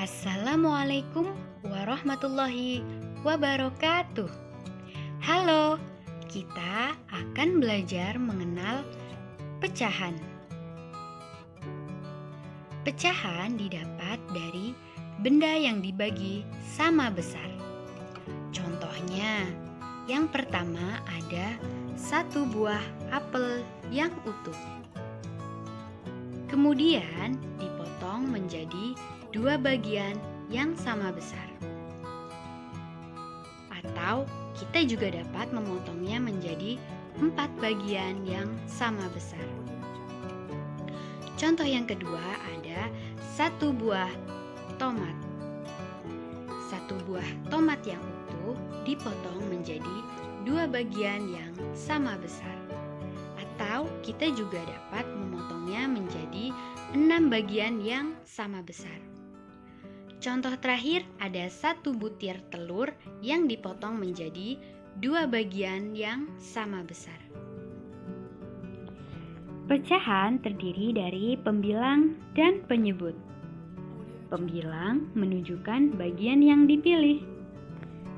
Assalamualaikum warahmatullahi wabarakatuh. Halo, kita akan belajar mengenal pecahan. Pecahan didapat dari benda yang dibagi sama besar. Contohnya, yang pertama ada satu buah apel yang utuh. Kemudian dipotong menjadi dua bagian yang sama besar. Atau kita juga dapat memotongnya menjadi 4 bagian yang sama besar. Contoh yang kedua ada satu buah tomat. Satu buah tomat yang utuh dipotong menjadi 2 bagian yang sama besar. Atau kita juga dapat memotongnya menjadi 6 bagian yang sama besar. Contoh terakhir ada satu butir telur yang dipotong menjadi 2 bagian yang sama besar. Pecahan terdiri dari pembilang dan penyebut. Pembilang menunjukkan bagian yang dipilih.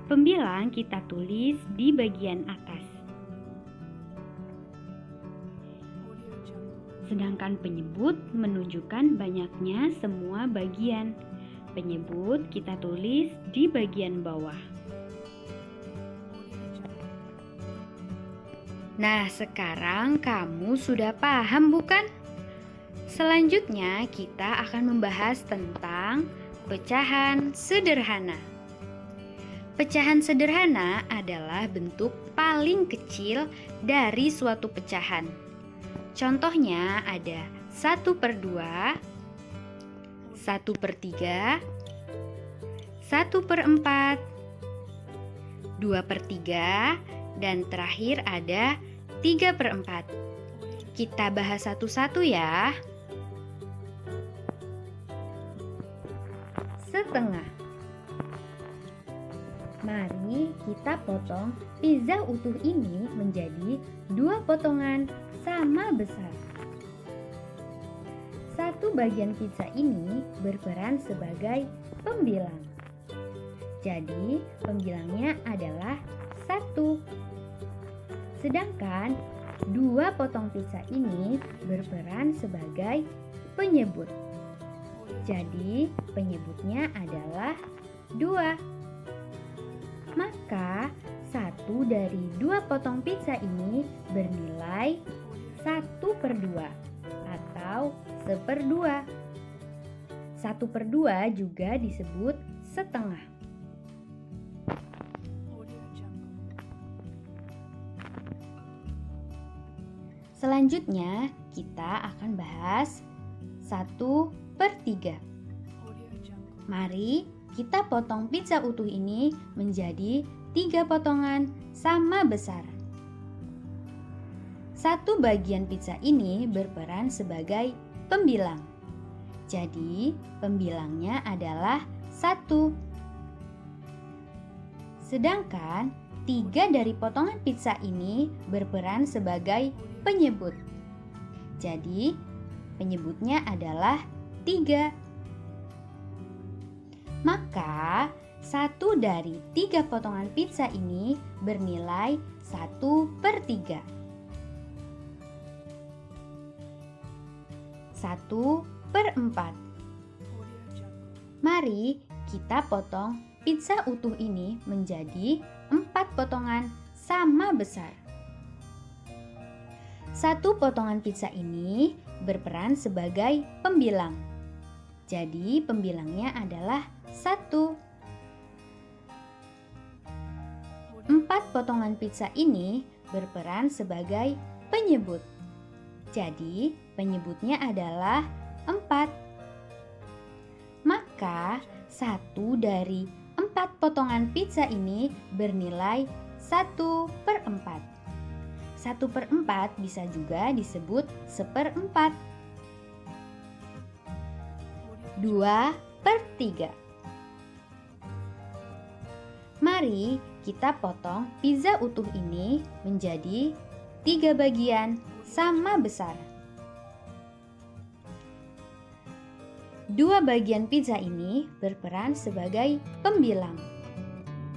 Pembilang kita tulis di bagian atas. Sedangkan penyebut menunjukkan banyaknya semua bagian. Penyebut kita tulis di bagian bawah. Nah, sekarang kamu sudah paham bukan? Selanjutnya kita akan membahas tentang pecahan sederhana. Pecahan sederhana adalah bentuk paling kecil dari suatu pecahan. Contohnya ada 1/2, 1/3, 1/4, 2/3, dan terakhir ada 3/4. Kita bahas satu-satu ya. Setengah. Mari kita potong pizza utuh ini menjadi 2 potongan sama besar. Satu bagian pizza ini berperan sebagai pembilang. Jadi, pembilangnya adalah 1. Sedangkan 2 potong pizza ini berperan sebagai penyebut. Jadi, penyebutnya adalah 2. Maka, 1 dari 2 potong pizza ini bernilai 1/2 atau 1/2. 1/2 juga disebut setengah. Selanjutnya kita akan bahas 1/3. Mari kita potong pizza utuh ini menjadi 3 potongan sama besar. Satu bagian pizza ini berperan sebagai pembilang. Jadi, pembilangnya adalah 1. Sedangkan 3 dari potongan pizza ini berperan sebagai penyebut. Jadi, penyebutnya adalah 3. Maka, 1 dari 3 potongan pizza ini bernilai 1/3. 1/4. Mari kita potong pizza utuh ini menjadi 4 potongan sama besar. 1 potongan pizza ini berperan sebagai pembilang. Jadi pembilangnya adalah 1. 4 potongan pizza ini berperan sebagai penyebut. Jadi, penyebutnya adalah 4. Maka, 1 dari 4 potongan pizza ini bernilai 1/4. 1/4 bisa juga disebut 1/4. 2/3. Mari kita potong pizza utuh ini menjadi 3 bagian sama besar. Dua bagian pizza ini berperan sebagai pembilang.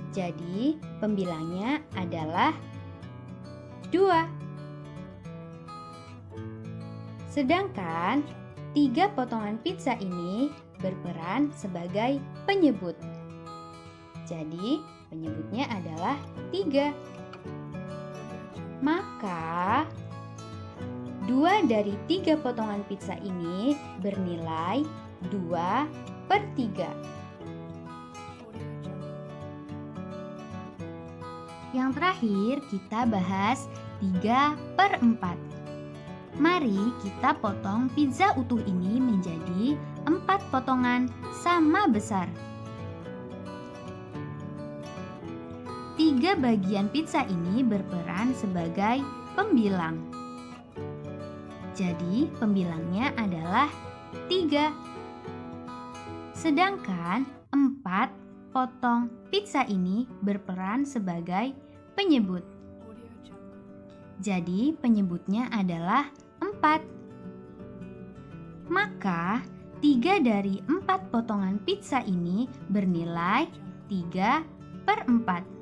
Jadi, pembilangnya adalah 2. Sedangkan 3 potongan pizza ini berperan sebagai penyebut. Jadi, penyebutnya adalah 3. Maka 2 dari 3 potongan pizza ini bernilai 2/3. Yang terakhir kita bahas 3/4. Mari kita potong pizza utuh ini menjadi 4 potongan sama besar. 3 bagian pizza ini berperan sebagai pembilang. Jadi pembilangnya adalah 3. Sedangkan 4 potong pizza ini berperan sebagai penyebut. Jadi penyebutnya adalah 4. Maka 3 dari 4 potongan pizza ini bernilai 3/4.